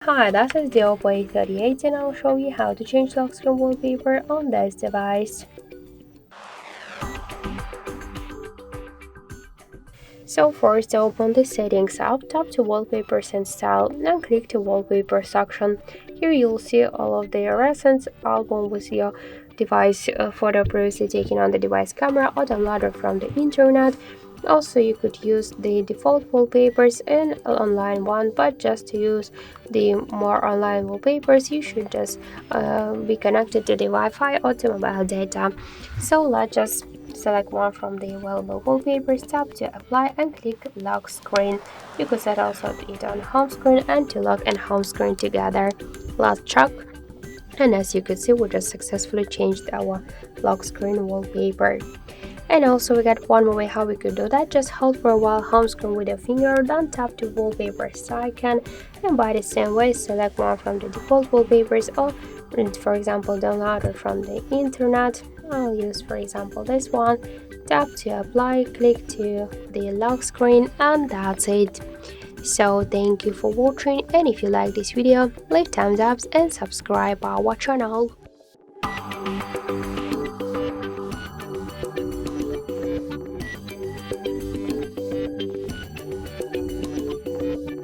Hi, this is the OPPO A38 and I'll show you how to change lock screen wallpaper on this device. So first open the settings app, tap to wallpapers and style, and click the wallpaper section. Here you'll see all of the recent album with your device photo previously taken on the device camera or downloaded from the internet. Also, you could use the default wallpapers and an online one, but just to use the more online wallpapers, you should just be connected to the Wi-Fi or to mobile data. So let's just select one from the available wallpapers, tap to apply and click lock screen. You could set also it on home screen and to lock and home screen together. Let's check. And as you can see, we just successfully changed our lock screen wallpaper. And also we got one more way how we could do that. Just hold for a while home screen with your finger, then tap to wallpaper icon, and by the same way select one from the default wallpapers or for example download it from the internet. I'll use for example this one. Tap to apply, click to the lock screen, and that's it. So thank you for watching, and if you like this video, leave thumbs up and subscribe our channel.